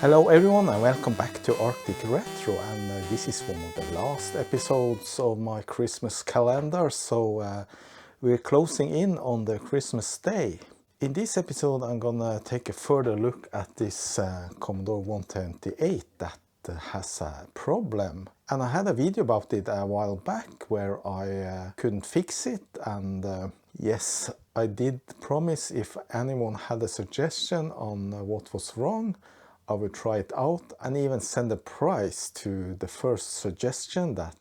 Hello everyone and welcome back to Arctic Retro, and this is one of the last episodes of my Christmas calendar, so we're closing in on the Christmas day. In this episode I'm gonna take a further look at this Commodore 128 that has a problem, and I had a video about it a while back where I couldn't fix it, and yes, I did promise if anyone had a suggestion on what was wrong, I will try it out and even send a prize to the first suggestion that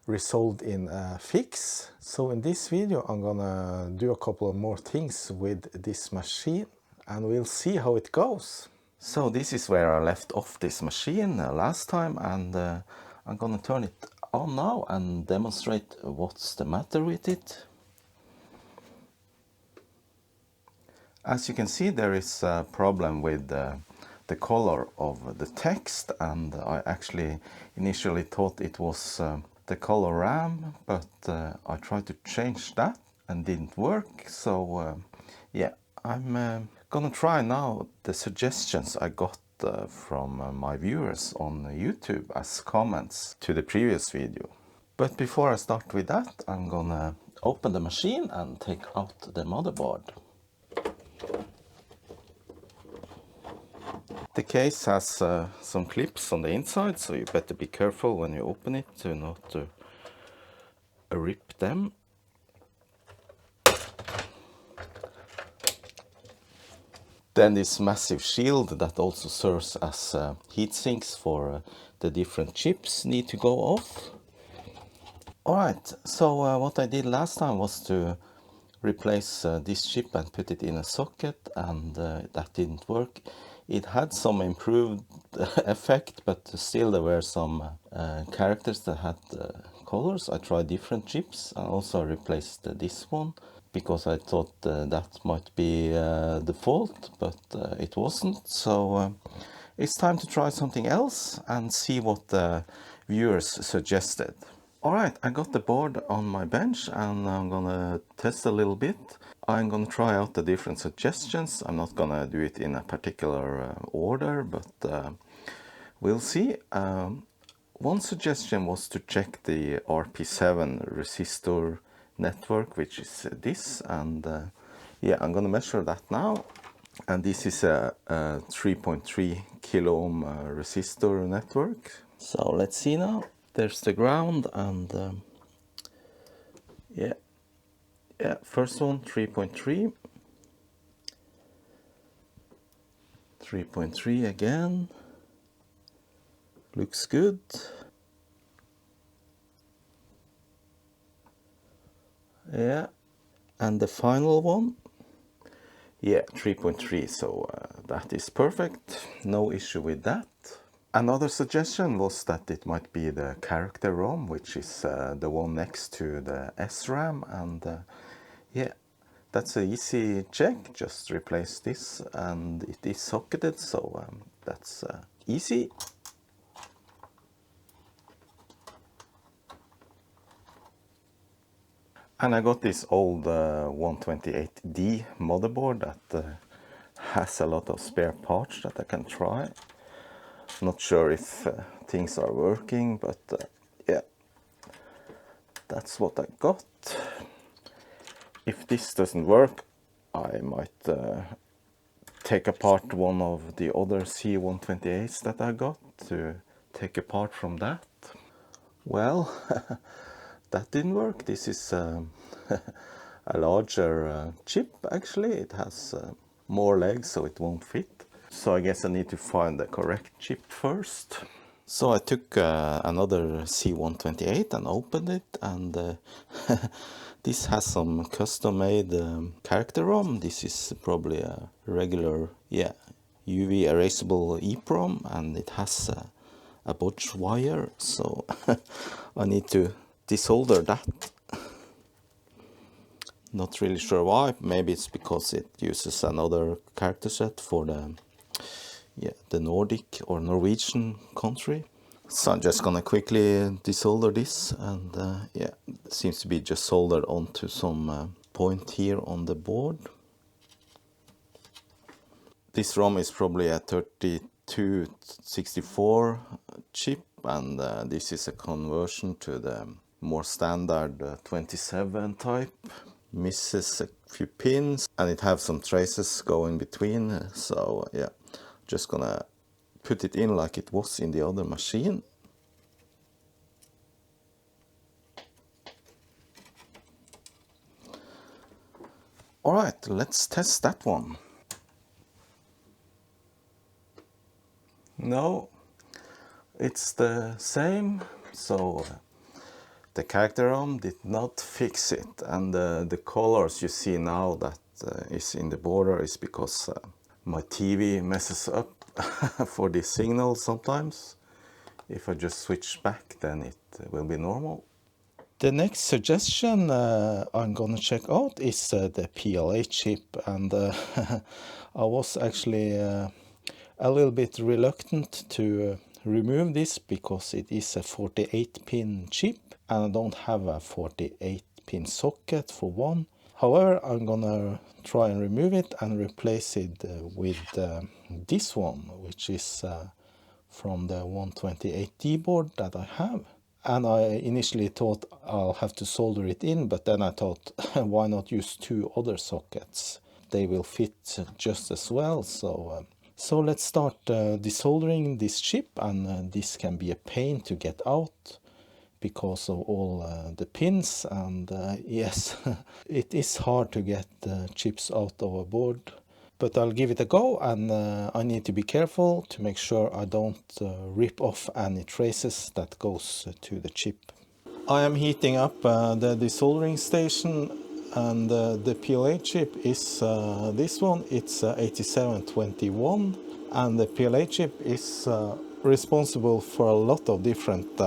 resulted in a fix. So in this video I'm gonna do a couple of more things with this machine and we'll see how it goes. So this is where I left off this machine last time, and I'm gonna turn it on now and demonstrate what's the matter with it. As you can see, there is a problem with the color of the text, and I actually initially thought it was the color RAM, but I tried to change that and didn't work. So yeah, I'm gonna try now the suggestions I got from my viewers on YouTube as comments to the previous video. But before I start with that, I'm gonna open the machine and take out the motherboard. The case has some clips on the inside, so you better be careful when you open it to not rip them. Then this massive shield that also serves as heat sinks for the different chips need to go off. Alright, so what I did last time was to replace this chip and put it in a socket, and that didn't work. It had some improved effect, but still there were some characters that had colors. I tried different chips and also replaced this one because I thought that might be the fault, but it wasn't. So it's time to try something else and see what the viewers suggested. Alright, I got the board on my bench and I'm gonna test a little bit. I'm gonna try out the different suggestions. I'm not gonna do it in a particular order, but we'll see. One suggestion was to check the RP7 resistor network, which is this, and yeah, I'm gonna measure that now. And this is a 3.3 kilo ohm resistor network. So let's see now. There's the ground, and yeah, first one 3.3, 3.3 again, looks good. Yeah, and the final one, yeah, 3.3, so that is perfect, no issue with that. Another suggestion was that it might be the character ROM, which is the one next to the SRAM, and yeah, that's an easy check. Just replace this and it is socketed, so that's easy. And I got this old 128D motherboard that has a lot of spare parts that I can try. Not sure if things are working, but yeah, that's what I got. If this doesn't work, I might take apart one of the other C128s that I got to take apart from that. Well, that didn't work. This is a larger chip actually. It has more legs, so it won't fit. So I guess I need to find the correct chip first. So I took another C128 and opened it, and this has some custom-made character ROM. This is probably a regular, yeah, UV erasable EEPROM, and it has a bodge wire, so I need to desolder that. Not really sure why. Maybe it's because it uses another character set for the Nordic or Norwegian country. So I'm just gonna quickly desolder this, and yeah, it seems to be just soldered onto some point here on the board. This ROM is probably a 32 264 chip, and this is a conversion to the more standard 27 type. Misses a few pins, and it have some traces going between, so yeah, just gonna put it in like it was in the other machine. Alright, let's test that one. No, it's the same, so the character ROM did not fix it, and the colors you see now that is in the border is because my TV messes up for the signal sometimes. If I just switch back, then it will be normal. The next suggestion I'm gonna check out is the PLA chip, and I was actually a little bit reluctant to remove this because it is a 48-pin chip and I don't have a 48-pin socket for one. However, I'm gonna try and remove it and replace it with this one, which is from the 128D board that I have. And I initially thought I'll have to solder it in, but then I thought, why not use two other sockets? They will fit just as well. So let's start desoldering this chip, and this can be a pain to get out because of all the pins, and yes, it is hard to get chips out of a board. But I'll give it a go, and I need to be careful to make sure I don't rip off any traces that goes to the chip. I am heating up the desoldering station, and the PLA chip is this one. It's 8721, and the PLA chip is responsible for a lot of different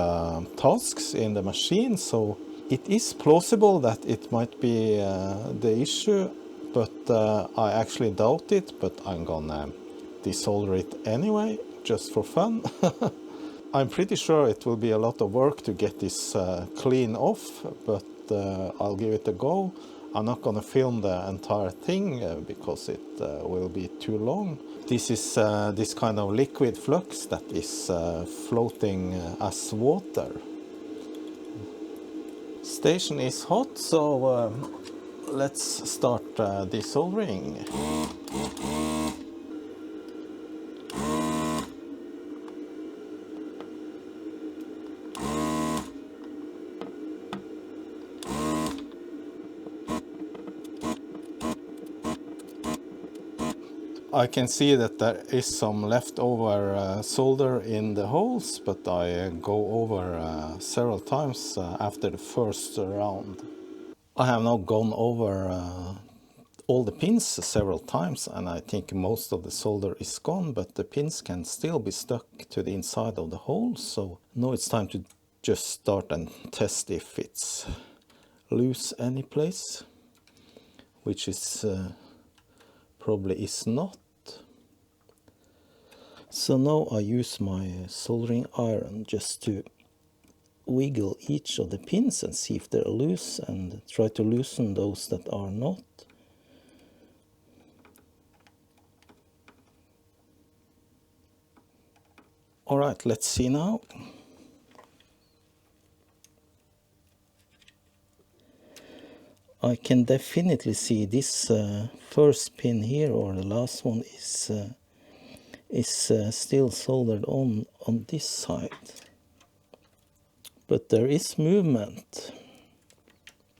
tasks in the machine, so it is plausible that it might be the issue. But I actually doubt it, but I'm gonna desolder it anyway, just for fun. I'm pretty sure it will be a lot of work to get this clean off, but I'll give it a go. I'm not gonna film the entire thing because it will be too long. This is this kind of liquid flux that is floating as water. Station is hot, so let's start desoldering. I can see that there is some leftover solder in the holes, but I go over several times after the first round. I have now gone over all the pins several times, and I think most of the solder is gone, but the pins can still be stuck to the inside of the hole. So now it's time to just start and test if it's loose any place, which is probably is not. So now I use my soldering iron just to wiggle each of the pins and see if they're loose, and try to loosen those that are not. Alright, let's see now. I can definitely see this first pin here, or the last one, is still soldered on this side. But there is movement.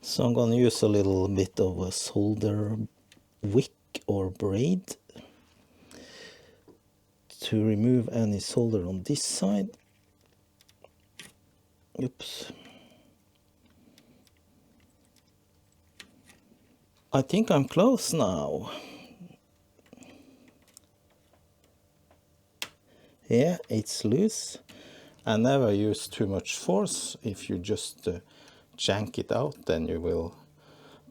So I'm going to use a little bit of a solder wick or braid to remove any solder on this side. Oops. I think I'm close now. Yeah, it's loose. I never use too much force. If you just jank it out, then you will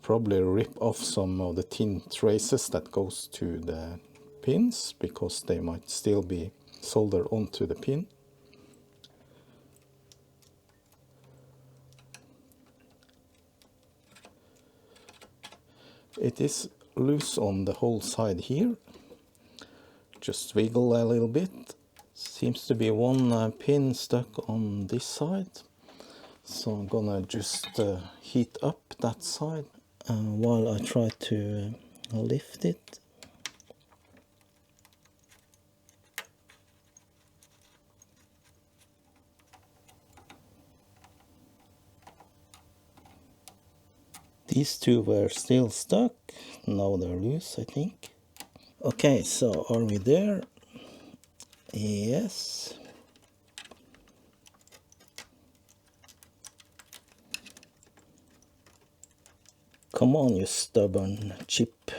probably rip off some of the thin traces that goes to the pins, because they might still be soldered onto the pin. It is loose on the whole side here. Just wiggle a little bit Seems to be one pin stuck on this side, so I'm gonna just heat up that side while I try to lift it. These two were still stuck, now they're loose, I think. Okay, so are we there? Yes. Come on, you stubborn chip.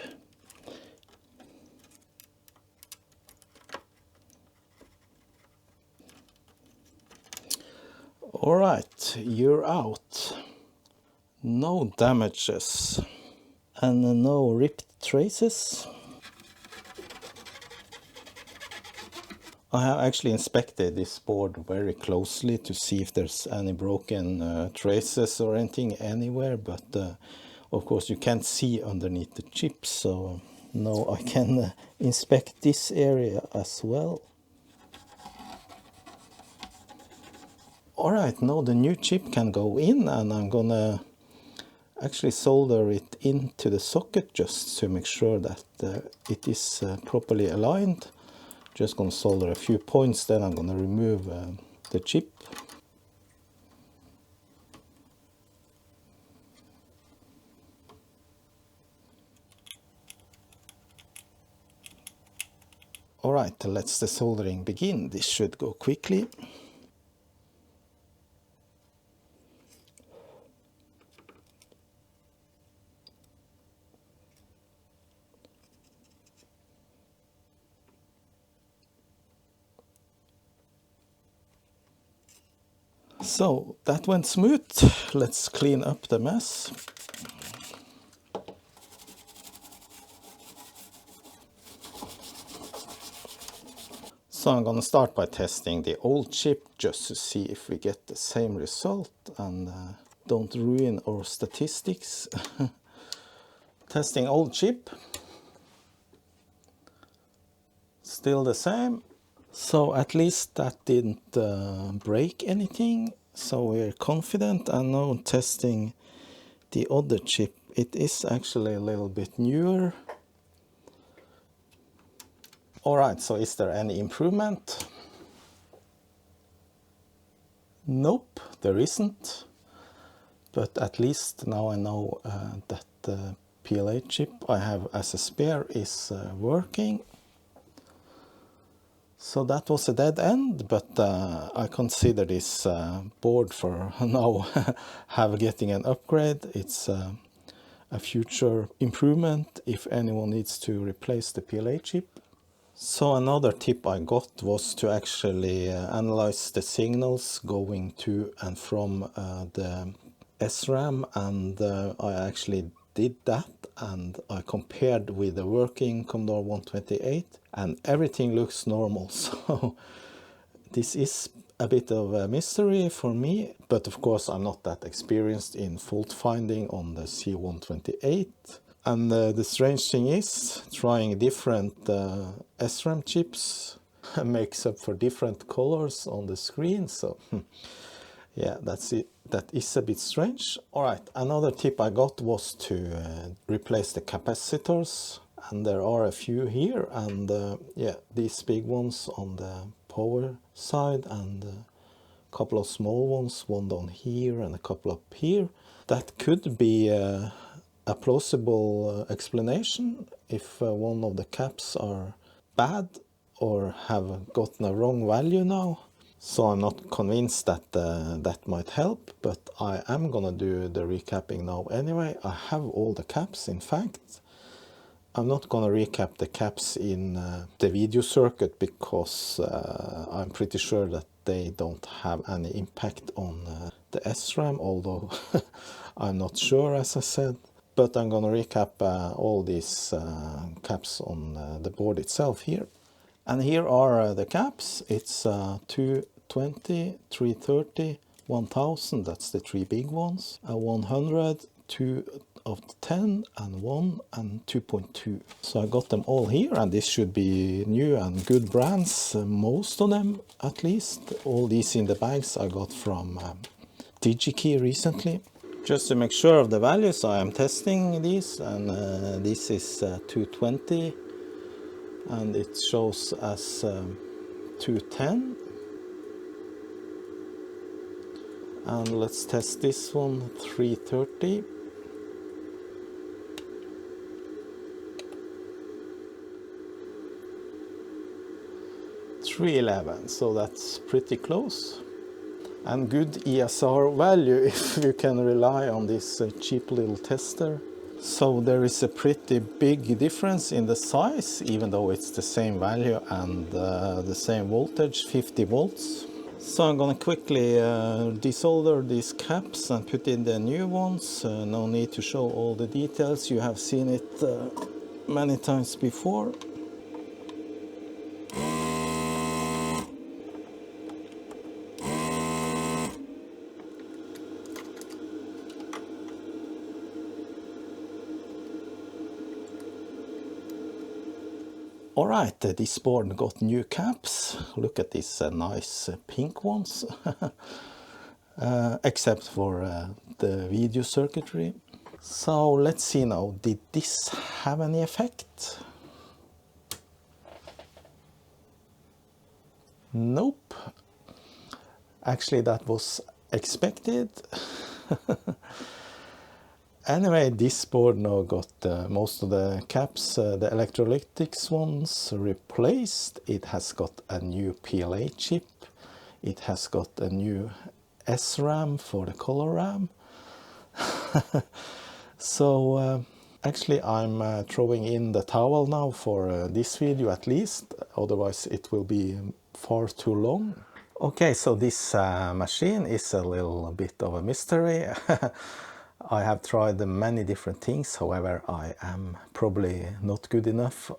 Alright, you're out. No damages and no ripped traces. I have actually inspected this board very closely to see if there's any broken traces or anything anywhere, but of course you can't see underneath the chip, so now I can inspect this area as well. Alright, now the new chip can go in, and I'm gonna actually solder it into the socket just to make sure that it is properly aligned. Just gonna solder a few points, then I'm gonna remove the chip. Alright, let's the soldering begin. This should go quickly. So that went smooth. Let's clean up the mess. So I'm gonna start by testing the old chip just to see if we get the same result and don't ruin our statistics. Testing old chip. Still the same. So at least that didn't break anything, so we're confident. And now testing the other chip, it is actually a little bit newer. Alright, so is there any improvement? Nope, there isn't. But at least now I know that the PLA chip I have as a spare is working. So that was a dead end, but I consider this board for now getting an upgrade. It's a future improvement if anyone needs to replace the PLA chip. So another tip I got was to actually analyze the signals going to and from the SRAM, and I actually did that, and I compared with the working Commodore 128 and everything looks normal. So this is a bit of a mystery for me, but of course I'm not that experienced in fault finding on the C128. And the strange thing is, trying different SRAM chips makes up for different colors on the screen. So yeah, that's it. That is a bit strange. Alright, another tip I got was to replace the capacitors. And there are a few here, and yeah, these big ones on the power side and a couple of small ones, one down here and a couple up here. That could be a plausible explanation if one of the caps are bad or have gotten a wrong value now. So I'm not convinced that that might help, but I am gonna do the recapping now anyway. I have all the caps, in fact. I'm not gonna recap the caps in the video circuit because I'm pretty sure that they don't have any impact on the SRAM, although I'm not sure, as I said. But I'm gonna recap all these caps on the board itself here. And here are the caps. It's 220, 330, 1000, that's the three big ones, 100, of 10 and 1 and 2.2. So I got them all here, and this should be new and good brands, most of them at least. All these in the bags I got from DigiKey recently. Just to make sure of the values, I am testing these, and this is 220 and it shows as 210. And let's test this one, 330. 311, so that's pretty close. And good ESR value if you can rely on this cheap little tester. So there is a pretty big difference in the size, even though it's the same value and the same voltage, 50 volts. So I'm gonna quickly desolder these caps and put in the new ones. No need to show all the details, you have seen it many times before. Alright, this board got new caps. Look at these nice pink ones. Except for the video circuitry. So let's see now, did this have any effect? Nope. Actually, that was expected. Anyway, this board now got most of the caps, the electrolytics ones, replaced. It has got a new PLA chip. It has got a new SRAM for the color RAM. So actually I'm throwing in the towel now for this video at least, otherwise it will be far too long. Okay, so this machine is a little bit of a mystery. I have tried many different things, however I am probably not good enough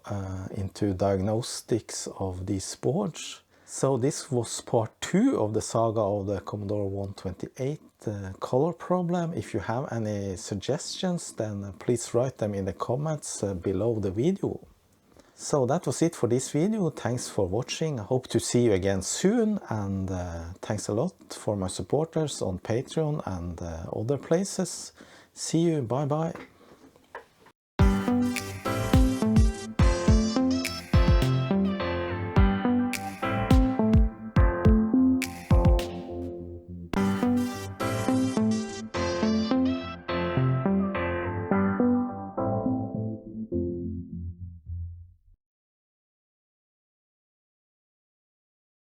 into diagnostics of these boards. So this was part 2 of the saga of the Commodore 128 color problem. If you have any suggestions, then please write them in the comments below the video. So that was it for this video. Thanks for watching. I hope to see you again soon, and thanks a lot for my supporters on Patreon and other places. See you, bye bye.